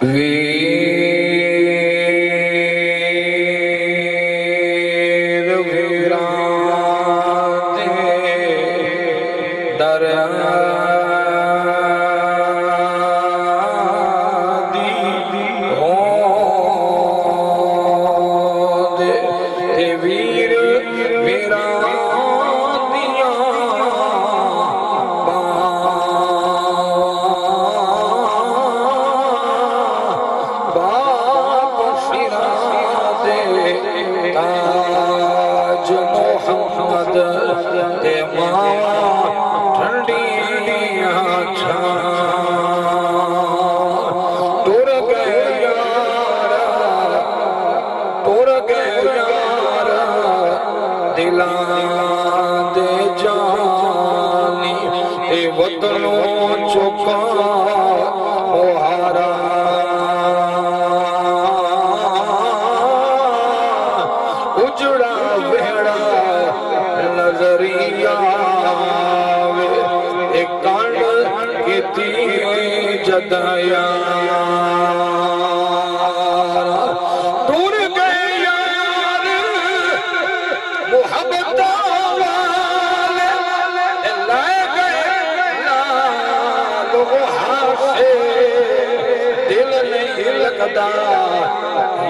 ویر ویران در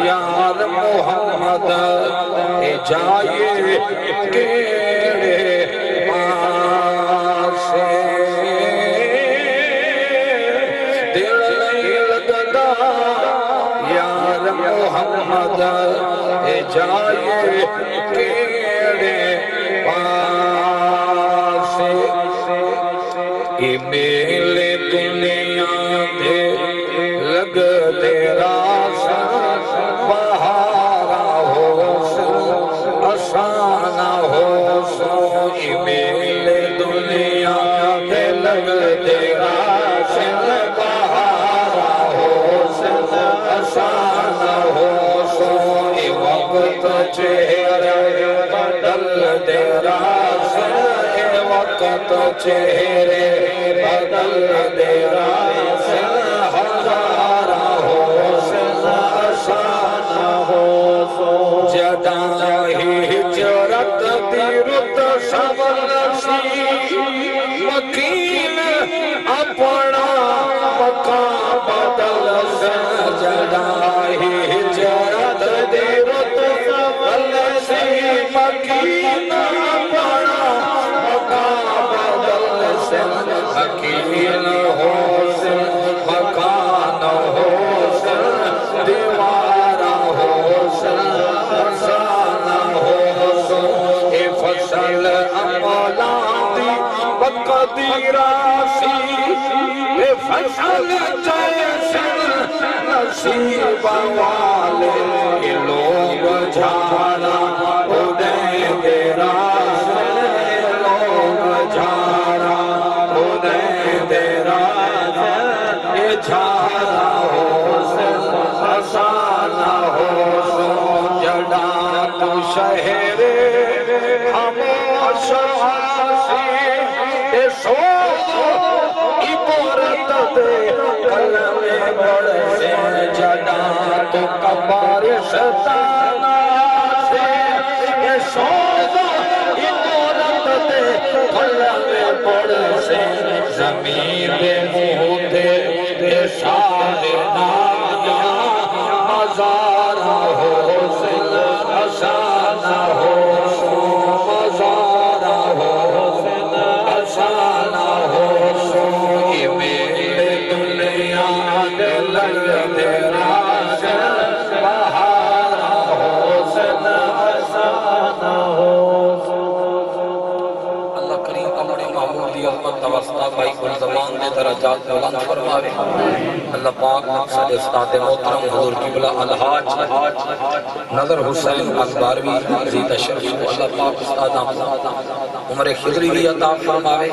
یار محمد جائے کیڑے پاسے دل نہیں لگدا یار محمد جائے کیڑے پاسے یہ میلے دنیا دے لگ تیرا بہارا ہو سو افسانہ ہو سو میل دنیا دے لگ تیرا بہارا ہو سو افسانہ ہو سو وقت چہرے بدل تیرا وقت چہرے بدل تیرا ہجرت دی رت سبلسی مکین اپنا مقام بدل سجدہ ہجرت دی رت سبلسی مکین اپنا مقام بدل مکین ہو سے مکان ہو سے دیوارا ہو سے فصل امولادی بقدیراسی فصل جیسن نصیب والے لوگ جھاڑا انہیں دیراس لوگ جھاڑا انہیں دیراس یہ جھاڑا ہو سے حسانہ ہو سو جڑا تو شہر عبارت دے قلم بڑھ سے جڑا تو کبار شتانہ سے عبارت دے قلم بڑھ سے زمین دے منہ دے شاہدانہ مزارہ ہو سے حسانہ ہو بھائی کل زمان دے درجات بلند فرماوے اللہ پاک مقصد استاد محترم حضور قبلہ الحاج نظر حسین اکبروی عزیز شریف کو اللہ پاک استاد عمر خضری بھی عطا فرماوے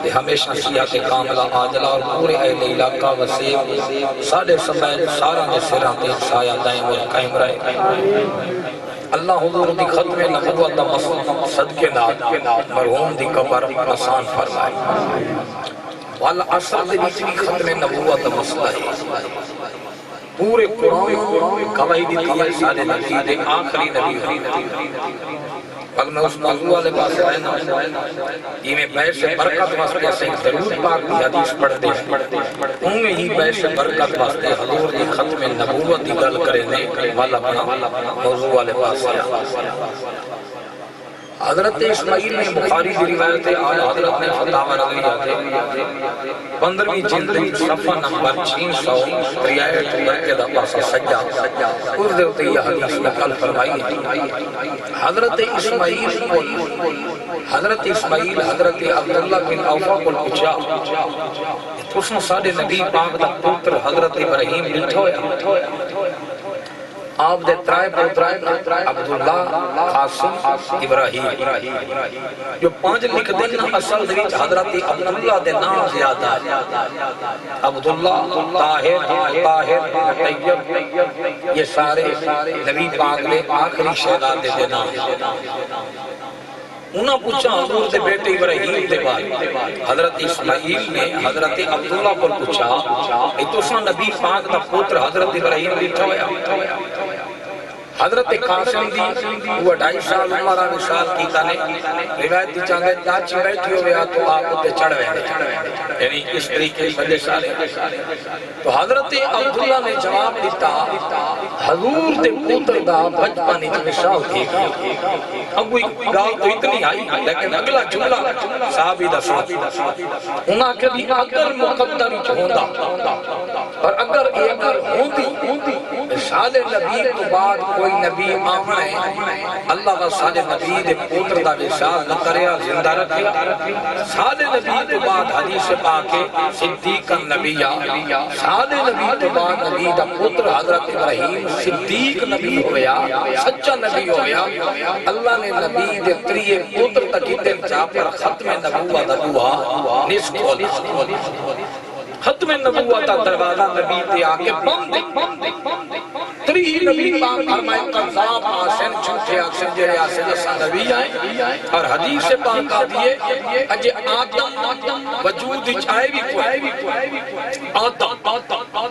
کہ ہمیشہ سیاحت کاملہ عاجلہ اور پورے اہل علاقہ وسیع ساڑھے سمین سارا نے سراتے سایہ دائم اور قائم رہے اللہ حضور دی ختم نبوت دا صدقے نات مرحوم دی قبر آسان فرمائے والا اثر دی بیچ بھی ختم نبوت دا مسئلہ ہے پورے قرآن گواہی دیتی ہے سارے نبی دے آخری نبی اگر میں اس موضوع والے پاس رہنا یہ میں بیش برکت واسطے سے ضرور پاک دی حدیث پڑھتے ہیں ان میں ہی بیش برکت واسطے حضور دی ختم نبوت دی گل کرنے والا موضوع والے پاس حضرت اسماعیل نے بخاری کی روایت ہے اور حضرت نے فتاوی رضویہ تھے 15ویں جلد صفحہ نمبر 600 رعایت برکے دا پاسا سجا اس دے تے یہ حدیث نقل فرمائی ہے حضرت اسماعیل حضرت عبداللہ بن اوفا کو پوچھا اس نے ساڈے نبی پاک دا پتر حضرت ابراہیم ڈٹھا ہویا آپ دے ترائے پتر عبداللہ قاسم ابراہیم جو 5 لکھ دینا اصل دے وچ حضرت عبداللہ دے نام زیادہ ہے عبداللہ طاہر طیب یہ سارے نبی پاک نے آخری شہزادے دے نام انہاں پوچھا حضور دے بیٹے ابراہیم دے بارے حضرت اسماعیل نے حضرت عبداللہ کو پوچھا اے تو سا نبی پاک دا پتر حضرت ابراہیم بیٹھا ہویا حضرت قاسم دی وہ 2.5 سال عمرہ مثال کی تانے روایت دی چاہتے چاچی بیٹھی ہو گیا تو آپ اتے چڑھ گئے یعنی اس طریقے سے سارے تو حضرت عبداللہ نے جواب دیتا حضور دے پتر دا بچپانی دی مثال تھی اب وہ گال تو اتنی آئی لیکن اگلا جملہ صحابی دا ساتھ انہاں کے بھی اگر مقدر ہوندا اور اگر ہوندی سال نبی تو بعد کوئی نبی آمنے اللہ کا سال نبی دے پتر دا وشال نہ کریا زندہ رکھیا سال نبی تو بعد حدیث پاکے صدیق النبی سال نبی تو بعد نبی دا پتر حضرت ابراہیم صدیق نبی ہویا سچا نبی ہویا اللہ نے نبی دے تریے پتر تک اتنجا پر ختم نبوت دا دعا نصف کھولی ختم نبوت دا دروازہ نبی تے آکے بند تری نبی پاک فرمائے قذاب آسن جھوٹے آسن جرے آسن اسا نبی آئے اور حدیث پاک آدھیے اجے آدم وجود چاہے بھی کوئی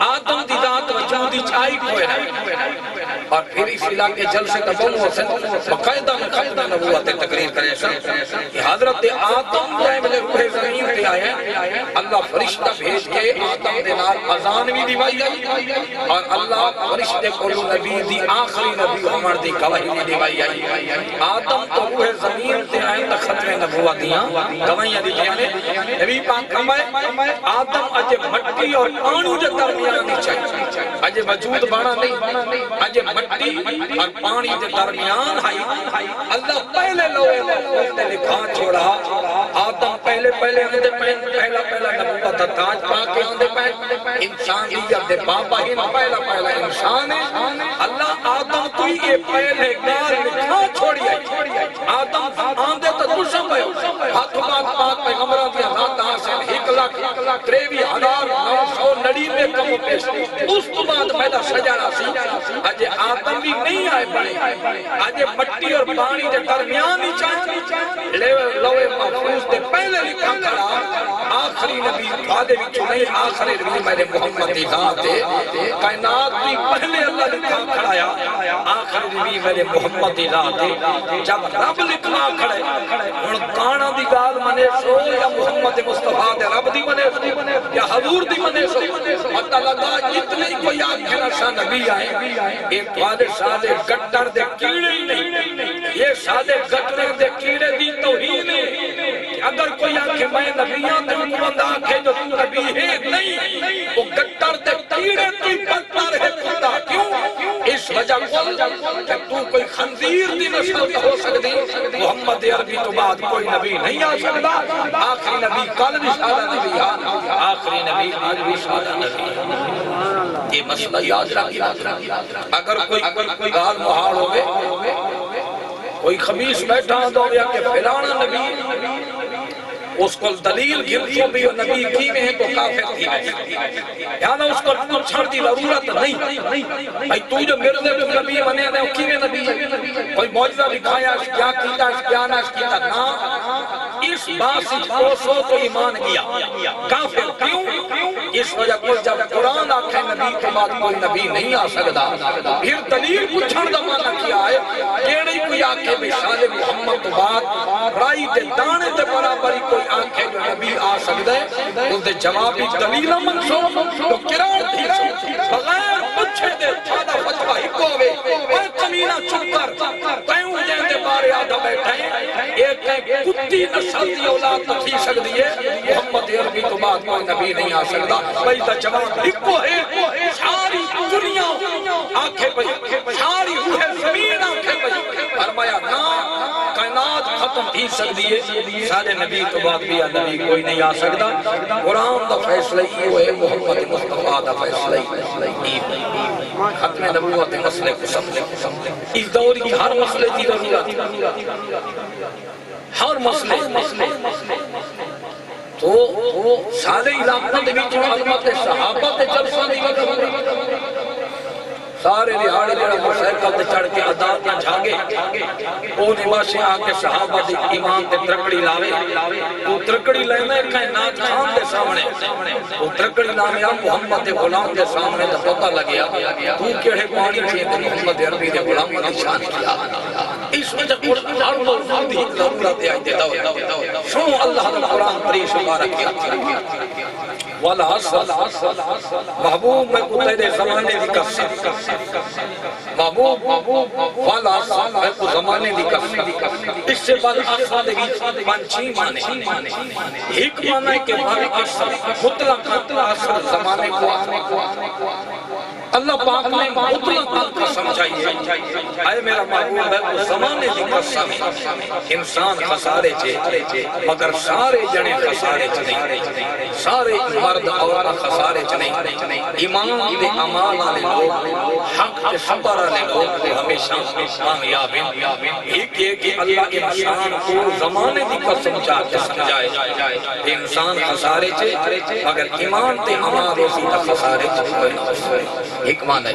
آدم دی ذات وجود چاہے کوئی اور پھر اس علاقے جلسے کا بول حسن بقاعدہ نبوت تقریر کرے کہ حضرت آدم جائے ملے روح زمین پہ آئے اللہ فرشتہ بھیج کے آدم دے نال اذان بھی دیوائی آئی اور اللہ فرشتے کولو نبی دی آخری نبی عمر دی گواہی بھی دیوائی آئی آدم تو روح زمین پہ آئے تا ختم نبوت دیاں گواہیاں دی دیانے نبی پاک فرمائے آدم اجے مٹی اور پانی دے درمیان نہیں چاہیے اجے وجود بانا نہیں اجے مٹی اور پانی دے درمیان آئی اللہ پہلے لوے محفوظ نے لکھا چھوڑا آدم پہلے پہلا نبوت تاج پاک آندے پہلے انسانیت دے بابا ہی پہلا انسان ہے اللہ آدم تو یہ پہلے گار لکھا چھوڑی ہے آدم آندے تو دوشم ہے ہاتھ پاک پیغمبران دیا ذات آسن 1,63,999 کم پیش اس تو بعد میدہ سجانا سی آجے آدم بھی نہیں آئے بڑے آجے مٹی اور پانی دے درمیان ہی چاہتے لوے محفوظ دے پہلے لکھا کرا آخری نبی فادے بھی چنے آخری نبی میرے محمد ذات ہے کائنات بھی پہلے اللہ لکھا کھڑایا آخری نبی میرے محمد ذات ہے جب رب لکھا کھڑے ان کانا دی گال منے سو یا محمد مصطفیٰ دے رب دی منے سو یا حضور دی منے سو پتہ لگا اتنے کوئی آنکھیں نشا نبی آئے ایک والے سادے گٹر دے کیڑے ہی نہیں یہ سادے گٹر دے کیڑے دی توہین ہے اگر کوئی آنکھیں میں نبیاں دے حکمت آنکھیں جو تو نبی ہے نہیں وہ گٹر دے کیڑے تو ہی پتہ رہے کتا کیوں اس وجہ کو کہ تو کوئی خنزیر دی نسل ہو سکتی محمد عربی تو بعد کوئی نبی نہیں آ سکتا آخری نبی کل بھی سادہ نبی آخری نبی آج بھی سادہ نبی یہ مسئلہ یاد رکھیں اگر کوئی گال محال ہوگے کوئی خمیس بیٹھا ہو گیا کہ فلانا نبی اس کو دلیل گھرتوں بھی نبی کی میں ہے تو کافر کی میں یعنی اس کو چھڑ دی ضرورت نہیں بھائی تو جو مرزے تو نبی بنے ہیں وہ کی میں نبی ہے کوئی معجزہ دکھایا کیا کیتا کیا نہ کیتا نا اس بات سے سو تو ایمان گیا کافر کیوں اس وجہ کو جب قرآن آکھے نبی کے بعد کوئی نبی نہیں آ سکتا پھر دلیل پوچھن دا معنی کیا ہے کیڑی کوئی آکھے بشال محمد تو بعد رائی دے دانے دے برابری کوئی آکھے جو نبی آ سکتا ہے اس دے جوابی دلیل منسو تو قرآن تھی بغیر پوچھے دے تھادا فتوہ ہی کو ہوئے اور کمینہ چھپ کر تیوں جن دے بارے آدھا بیٹھے ایک کتی نسل دی اولاد تھی سکتی ہے محمد عربی تو بعد کوئی نبی نہیں آ سکتا بھئی تا جواب ہکو ہے ساری دنیا آنکھیں پئی ساری روح زمین آنکھیں پئی فرمایا نا کائنات ختم تھی سکتی ہے سارے نبی تو بعد بھی نبی کوئی نہیں آ سکتا قرآن دا فیصلہ ہی ہوئے محمد مصطفیٰ دا فیصلہ ہی ختم نبوت مسئلے کو سمجھے اس دور کی ہر مسئلے کی ضرورت ہر مسئلے تو سارے علاقوں دے بیچ عظمت صحابہ تے جلسہ دی وجہ سارے دہاڑے جڑا موٹرسائیکل تے چڑھ کے عدالت نہ جھاگے او نباشے آ کے صحابہ دی ایمان تے ترکڑی لاوے تو ترکڑی لینا ہے کائنات خان دے سامنے وہ ترکڑی لاوے محمد دے غلام دے سامنے تے پتہ لگیا تو کیڑے پانی چے تے محمد عربی دے غلام دی شان کیا اس وجہ قرآن ہر موجود ہی ضرورت ہے دے دو سو اللہ دا قرآن پریش مبارک کیا والعصر محبوب میں کو تیرے زمانے دی قسم محبوب والعصر میں کو زمانے دی قسم اس سے بعد عصر دے بیچ پانچی مانے ایک مانا ہے کہ والعصر مطلق عصر زمانے کو اللہ پاک نے مطلق قسم چاہیے اے میرا محبوب ہے وہ زمانے دی قسم انسان خسارے چھے مگر سارے جنے خسارے چھے نہیں سارے مرد عورت خسارے چھے نہیں ایمان دے عمال آلے لوگ حق کے صبر آلے لوگ ہمیشہ کامیاب ہیں ایک یہ کہ اللہ انسان کو زمانے دی قسم چاہ کے سمجھائے انسان خسارے چھے مگر ایمان دے عمال اسی تا خسارے چھے ایک معنی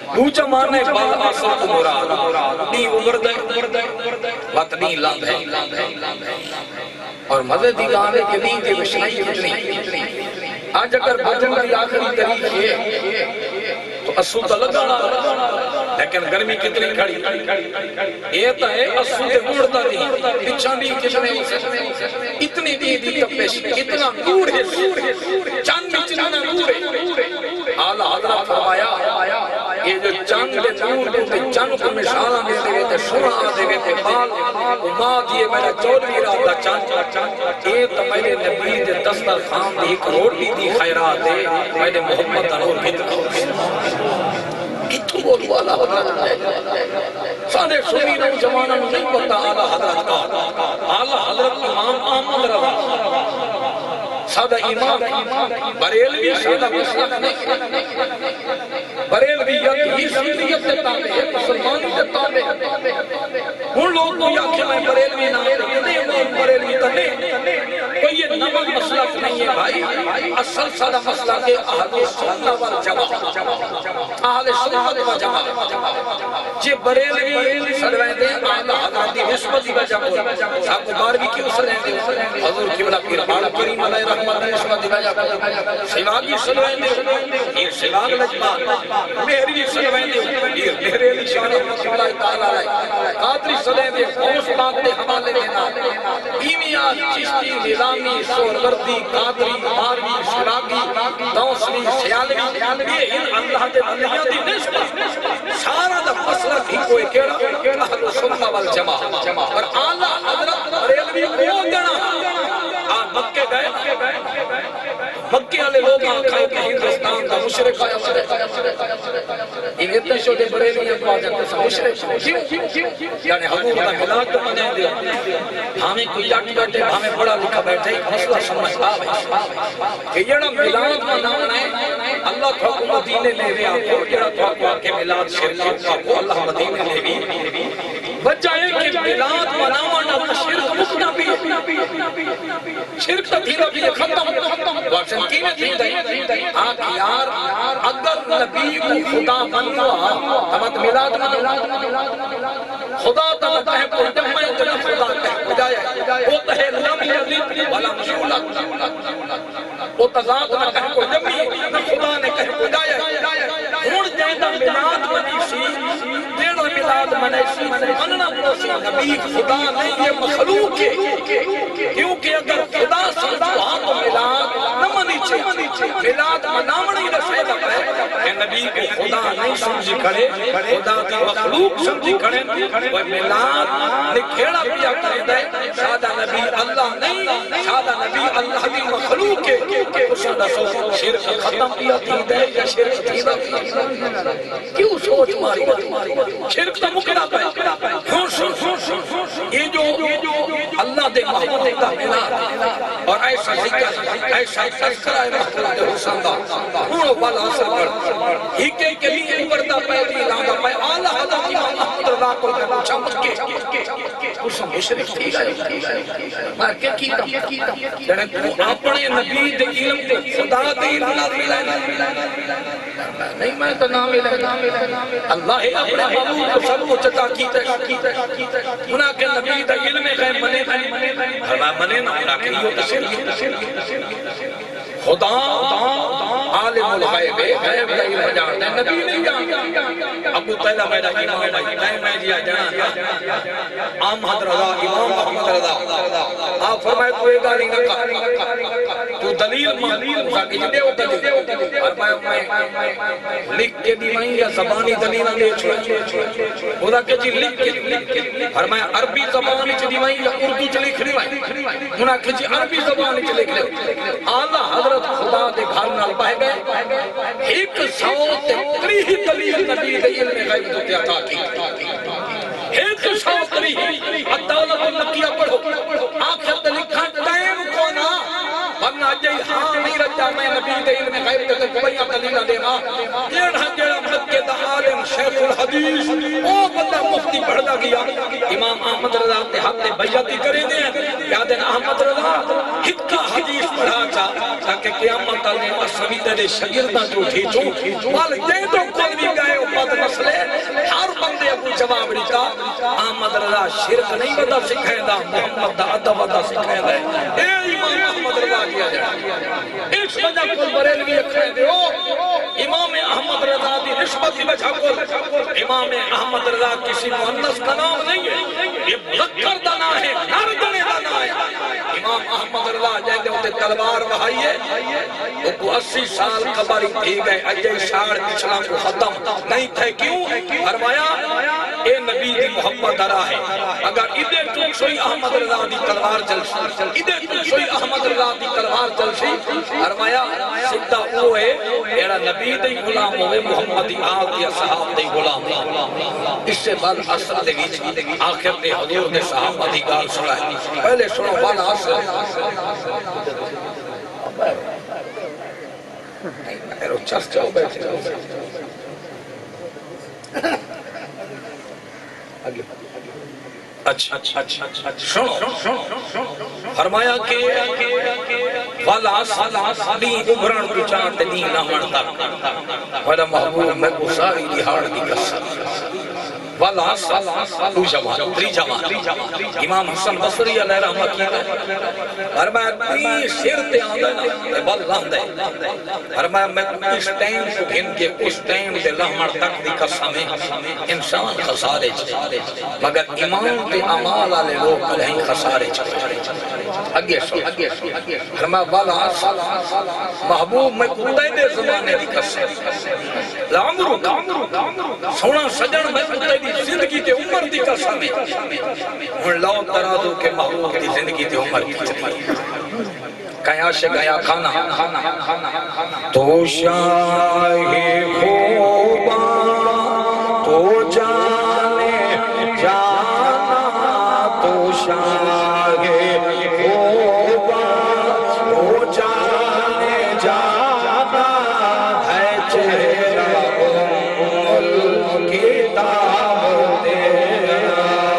دوچہ معنی بال آسان مراد نی عمر دے وطنی لاند ہے اور مدد دی لاندے کے دین کے وشنائی کتنی آج اگر بجن کی آخری تاریخ ہے تو اسو تا لگانا لیکن گرمی کتنی کھڑی یہ تا ہے اسو تے مڑتا نہیں پچھانی کتنے اتنی دی تپش اتنا نور ہے چاند اتنا نور ہے اعلیٰ حضرت فرمایا یہ جو چاند دے نور دے چاند کو مثالاں دے دے تے سونا دے تے بال ماں دیے میرا 14 رات دا چاند یہ تو میرے نبی دے دسترخوان دی ایک روٹی دی خیرات ہے میرے محمد انور کتنا بہت والا حضرت ہے سارے سنی نوجوانوں نہیں پتا اعلیٰ حضرت کا اعلیٰ حضرت امام احمد رضا سادہ امام بریلوی سادہ مسلک نہیں بریلوی ہی سیدیت سے تابع ہے مسلمانی سے تابع ہے ان لوگ تو یا کہ میں بریلوی نہ نہیں بریلوی تو نہیں کوئی یہ نوہ مسلک نہیں ہے بھائی اصل سادہ مسلک ہے اہل سنہ والجماعت اہل سنت والجماعت جی بریلوی سروائیں دیں اعلیٰ حضرت دی نسبت دی وجہ پر صاحب کو بار بھی کیوں سریں دیں حضور قبلہ پیر بار کریم علیہ رحمت نسبت دی وجہ پر سواگی سروائیں دیں یہ سواگ لجمان مہری سروائیں دیں یہ مہری علی شان اللہ تعالیٰ رہے قادری سروائیں دیں خوش پاک دے حوالے دینا ایمیات چشتی نظامی سوروردی قادری ماروی سواگی دوسری سیالوی یہ ان اللہ دے بندیاں دی نسبت سارا دا مسئلہ ہی کوئی کیڑا اہل سنہ والجماعت اور اعلیٰ حضرت بریلوی کو دینا آن مکے گئے مکے والے لوگ آنکھائے کہ ہندوستان کا مشرق آیا ان اتنے شو دے بریلوی کو آجاتے سا مشرق کیوں یعنی حضور کا ملاد تو منے دیا ہمیں کوئی جاٹ بیٹھے ہمیں بڑا لکھا بیٹھے مسئلہ سمجھتا ہے کہ یہ ملاد منانا ہے اللہ کو مدینے لے رہے آپ کو یہ ملاد شرکت کو اللہ مدینے لے بھی وجہ ہے کہ میلاد مناونا شرک مکنا بھی شرک تا تھیرا بھی ختم واسن کی میں تھی دائی آنکھ یار اگر نبی کو خدا منوا تمہت میلاد منوا خدا تمہت ہے کوئی جب میں جب خدا کہہ بجایا وہ تہے لم یلد ولم یولد وہ تضاد نہ کہہ کوئی جب نہ خدا نے کہہ بجایا ہون جائدہ میلاد منیسی دیڑا میلاد منیسی مننا پروسی نبی خدا نہیں یہ مخلوق ہے کیونکہ اگر خدا سمجھوا تو میلاد نہ منی چھے میلاد منامنی رسیدہ ہے کہ نبی کو خدا نہیں سمجھی کھڑے خدا کی مخلوق سمجھی کھڑے وہ میلاد نکھیڑا پیا کرے دے سادہ نبی اللہ نہیں سادہ نبی اللہ کی مخلوق ہے اسے دسو شرک ختم پیا تھی دے یا شرک تھی دا کیوں سوچ ماری شرک تا مکڑا پہ یہ جو اللہ دے محمد کا میلاد اور ایسا ذکر ایسا تذکرہ محمد حسن دا ہونو والا سبر ہی کے لیے بردہ پیدی لاندہ پہ آلہ حضرت امام محمد رضا کو پوچھا مکے اس مشرک تھی گئے میں کیا کیتا اپنے نبی دے علم دے خدا دے علم نہیں میں تو نام ملے اللہ اپنے محبوب کو سب کو چتا کیتا انہاں کے نبی دے علم غیب منے منے نہ لیکن یہ شرک خدا عالم الغیب غیب کا علم جانتا ہے نبی نہیں جانتا ابو طیلہ میرا امام ہے میں جیا جانا احمد رضا امام احمد رضا آپ فرمائے تو ایک گالی نہ کہا تو دلیل ماکی جدے ہوتا دے فرمائے میں لکھ کے دیوائیں یا زبانی دلیلہ لے چھوڑ خدا کہ جی لکھ کے فرمائے عربی زبانی چھ دیوائیں یا اردو چھ لکھ دیوائیں انہاں کہ جی عربی زبانی چھ لکھ دیوائیں آلہ حضرت خدا دے گھر نال بہ گئے ایک سو تریہ دلیل نبی دے علم غیب دوتے عطا کی ایک سو تریہ الدولت المکیہ پڑھو آخر لکھا ٹائم کونا ورنہ جائی ہاں نہیں رجا میں نبی دے علم غیب دوتے کوئیاں دلیلہ دینا جیڑا جیڑا مکہ دا عالم شیخ الحدیث او بندہ مفتی پڑھنا گیا امام احمد رضا تے حق تے بیعتی کرے دیں یادن احمد رضا ہکا حدیث پڑھا چاہ تاکہ قیامت علیہ وسلم دے شگردہ جو ٹھیچو والدین تو کل بھی گئے امت مسئلے ہر بندے ابو جواب رکھا احمد رضا شرک نہیں بدا سکھائے دا محمد دا عدہ بدا سکھائے دا اے امام احمد رضا کیا جائے اس وجہ کل بریلوی اکھائے دے امام احمد رضا دی نسبت کی وجہ کل امام احمد رضا کسی مؤنث کا نام نہیں ہے یہ مذکر دا نام ہے نر جنے دا نام ہے امام احمد رضا جہدے ہوتے تلوار وہائیے وہ کو 80 سال قبری تھی گئے اجے شاڑ پچھلا کو ختم نہیں تھے کیوں فرمایا اے نبی دی محبت درا ہے اگر ادھر تو سوئی احمد رضا دی تلوار چلشی ادھر تو سوئی احمد رضا دی تلوار چلشی فرمایا سدھا وہ ہے ایڑا نبی دی غلام ہوئے محمدی آگ یا صحاب دی غلام اس سے بعد اثر دے گی آخر دے حضور دے صحابہ دی گال سنا ہے پہلے سنو والا اثر ایرو چس جاؤ بیٹھے اچھا سنو فرمایا کہ والا سالی ابھرن تو چاہتے نہیں نامن تک والا محبوب میں کو ساری دہاڑ دی قسم والا تو جوان تری جوان امام حسن بصری علیہ رحمہ کیتا فرمایا تری شیر تے آندھا نا بل لاندھے فرمایا میں اس ٹائم کو گھن کے اس ٹائم دے لہمر تک دی قسم انسان خسارے چھے مگر امام تے عمال آلے لوگ کلہیں خسارے چھے اگے سو فرمایا والا محبوب میں کتے دے زمانے دی قسم لعمرو سونا سجن میں کتے دی زندگی تے عمر دی قسم ہے ان لو ترادو کے محبوب دی زندگی تے عمر کی چلی کیا سے گیا کھانا تو شاہ خوبا تو جانے جانا تو شاہ خوبا تو جانے جانا ہے چہرہ کتاب تیرا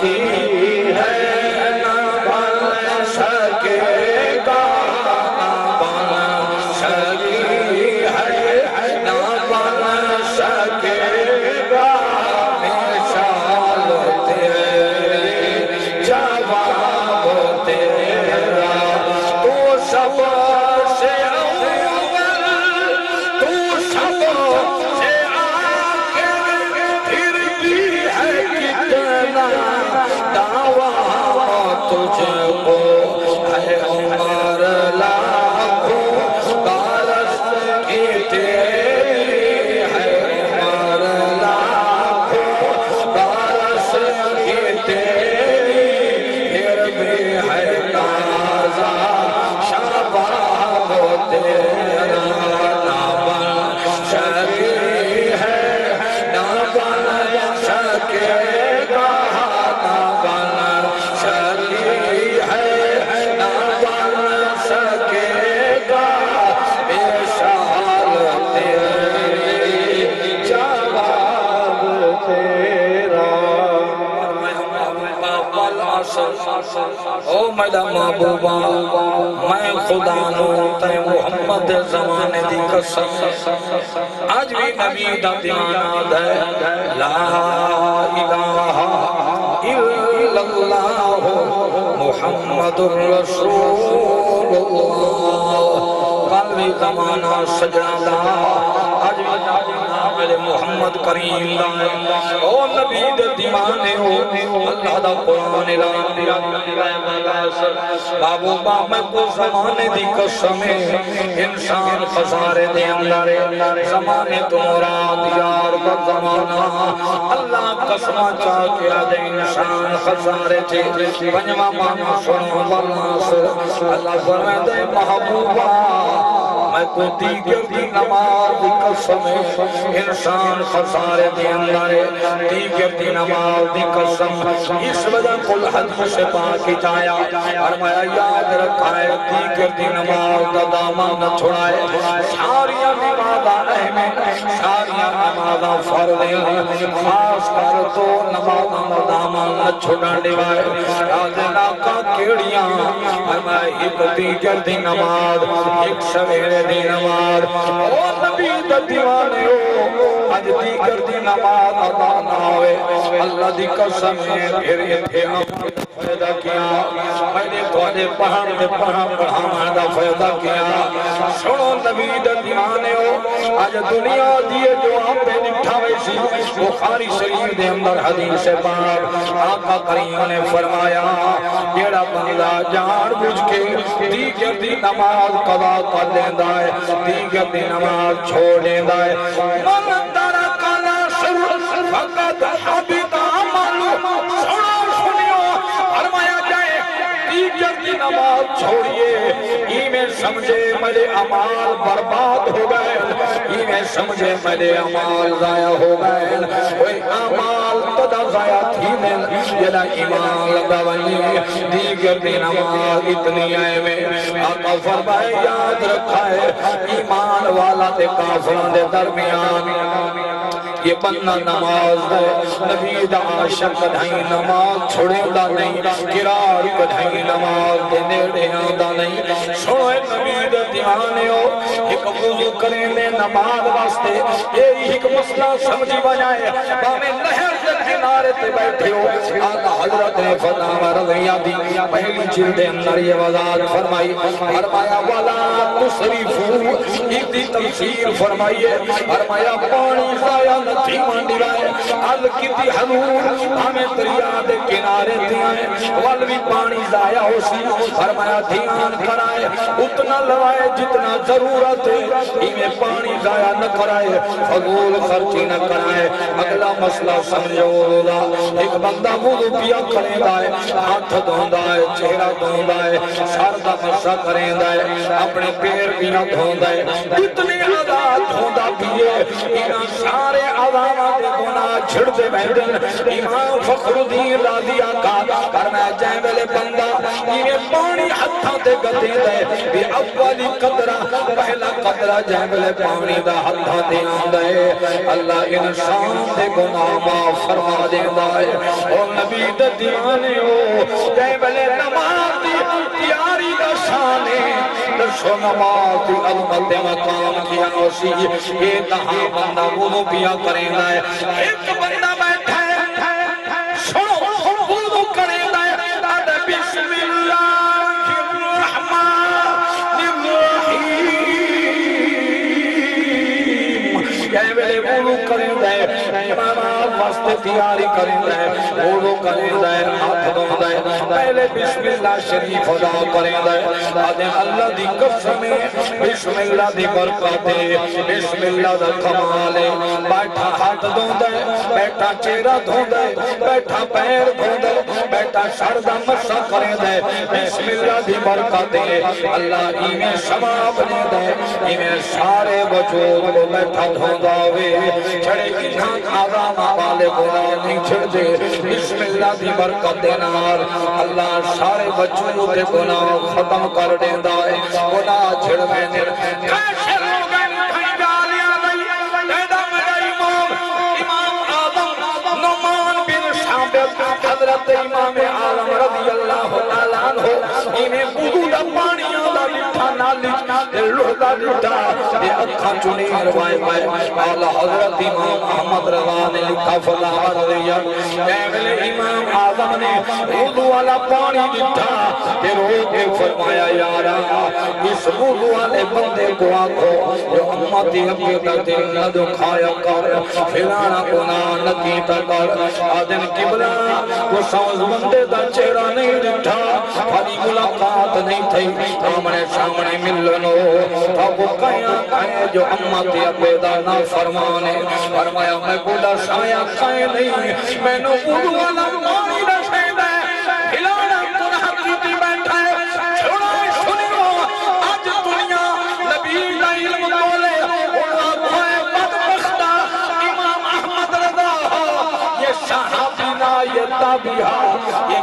کی ہے نہ بن سکے گا، نہ بن سکی ہے نہ بن سکے گا، مثال تیری جواب تیرا، تو سب سے اول، تو سب سے آخر، پھر بھی ہے کتنا دعویٰ تجھ کو، ہے عمر لاکھوں برس کی تیری، ہے عمر لاکھوں برس کی تیری، پھر بھی ہے تازہ شباب تیرا، نہ بن سکی ہے نہ بن سکے گا، نہ بن سکی ہے نہ بن سکے گا، مثال تیری جواب تیرا۔ او میرا محبوبہ میں خدا نو تے محمد زمانے دی قسم، آج بھی نبی دا دیانات ہے، لا الہ الا اللہ محمد رسول اللہ، قلبی زمانہ سجدہ دا، آج بھی میرے محمد کریم دا، او نبی دے دیوانے ہو، اللہ دا قرآن اعلان دیا، بابو با میں کو زمانے دی قسمیں، انسان خسارے دے اندر، زمانے تو مراد یار کا زمانہ، اللہ قسمہ چاہ کیا دے انسان خسارے تھے، بنجمہ مانا سنو والناس، اللہ فرمائے دے محبوبہ میں کو دیگر دی نماز دی قسم، انسان خسارے دی اندر، دیگر دی نماز دی قسم، اس وجہ کل حدیث پاکی جایا، فرمایا یاد رکھائے دیگر دی نماز دا دامن نہ چھڑائے، ساریاں نمازہ اہمیں، ساریاں نمازہ فرضیں، خاص کر تو نمازہ دا دامن نہ چھڑا ڈیوائے، راز لاکہ کیڑیاں، فرمایا ایک دیگر دی نماز، ایک سویرے دی نماز، او نبی دا دیوانے ہو، آج دیگر دی نماز ادا نہ ہوئے، اللہ دی قسم ہے، پھر اتحام فیدہ کیا، میں نے توڑے پہاں بڑھانا دا فیدہ کیا، سنو نبی دا دیوانے ہو، آج دنیا دیئے جو آپ پہ نکھا ویسی، بخاری شریف دے اندر حدیث پاک، آقا کریم نے فرمایا، جیڑا بندہ جان بجھ کے دیگر دی نماز قضا کر لیندہ ہے، دیگر دی نماز چھوڑ لیندہ ہے، من ترک نصر فقط حبط عملہ، سنیو فرمایا جائے دیگر دی نماز چھوڑیے، ہی میں سمجھے میرے عمال برباد ہو گئے، ہی میں سمجھے میرے عمال ضائع ہو گئے، وہی عمال تدا ضائع تھی میں جنا ایمان لگا ونی، دیگر دی نماز اتنی آئے میں، آقا فرمائے یاد رکھا ہے، ایمان والا تے کافران دے درمیان، یہ بندہ نماز دے، نبی دا عاشق کدھائی نماز چھوڑے دا نہیں، کرار کدھائی نماز دے نیڑے آدھا نہیں، سوئے نبی دا دیوانے ہو، ایک وضو کریں میں نماز واسطے، یہی ایک مسئلہ سمجھی بجائے، باہمیں نہر سے کنارے تے بیٹھے ہو، آقا حضرت فتح رضیہ دی، پہلی جلد اندر یہ وضاحت فرمائی، فرمایا وَلَا تُصْرِفُوا، ایک دی تفسیر فرمائیے، فرمایا پانی ضائع نتھی مانڈی رائے، حل کی تھی حضور، ہمیں دریا دے کنارے دیائیں، والوی پانی ضائع ہو سی، فرمایا دھیان کرائے، اتنا لوائے جتنا ضرورت ہے، ہمیں پانی ضائع نہ کرائے، فضول خرچی نہ کرائے، اگلا مسئلہ سمجھو روزہ، ایک بندہ وضو پیا کریں دائے، ہاتھ دھوندا ہے، چہرہ دھوندا ہے، سر دا مسا کریں دائے، اپنے پیر پیا دھوندا ہے، اتنی عذاب دھوندا پیے، انہاں سارے عذابات گناہ چھڑ دے بیٹھن، امام فخر الدین رضی آقا کرنا جائیں بلے بندہ یہ پانی ہتھاں تے گدے دے بھی اولی قطرہ پہلا قطرہ جہلے پانی دا ہتھاں تے آندا ہے اللہ انسان دے گناہ معاف فرما دیندا ہے او نبی دے دیوانے ہو جہلے نماز دی تیاری دا شان ہے درسو نماز دی عظمت مقام کیا اسی یہ تہاں بندہ وضو پیا کریں ہے ایک بندہ بیٹھا ہے سنو وضو کریں ہے بسم اللہ الرحمن الرحیم کہہ ویلے وضو کریں ہے امام واسطے تیاری کریں ہے وضو کریں ہے ہاتھ دھو ہے پہلے بسم اللہ شریف ادا کریں ہے آدم اللہ دی قسم بسم اللہ دی برکت بسم اللہ دا کمال بیٹھا ہاتھ دھو ہے بیٹھا چہرہ دھو ہے بیٹھا پیر دھو ہے بیٹھا سر دا مسا کریں ہے بسم اللہ دی برکت اللہ ایمیں شما بنے دے ایمیں سارے وجود کو بیٹھا دھو داوے چھڑے کی دھان آزام والے گناہ نہیں چھڑ دے بسم اللہ دی برکت نار اللہ سارے وجود کے گناہ ختم کر دیندہ ہے گناہ چھڑ میں دے کیسے لوگ ہیں گالیاں نہیں پیدا میرا امام آدم نعمان بن ثابت حضرت امام عالم رضی اللہ تعالیٰ عنہ انہیں وضو دا پانی آدھا لٹھا نہ لٹھا لڑھا لٹھا یہ اکھا چنی روائے پائے آلہ حضرت امام احمد رضا نے لکھا فلا رضی اے امام آدم نے وضو والا پانی لٹھا کہ رو کے فرمایا یارا اس وضو والے بندے کو آکھو جو امتی حقیقت نہ دکھایا کر فلانا گناہ نکیتا کر آدم قبلہ وہ سوز بندے دا چہرہ نہیں لٹھا پھری ملاقات نہیں تھی آمنے سامنے ملنو اب کہیں جو امتی عقیدہ نہ فرمانے فرمایا میں بولا شایا کہیں نہیں میں نے وضو والا پانی نہ شہدہ ہلانا گناہ کیتی بیٹھا ہے چھوڑائے سنیو آج دنیا نبی کا علم بولے اللہ بھائے بدبختہ امام احمد رضا یہ صحابی نہ یہ تابعہ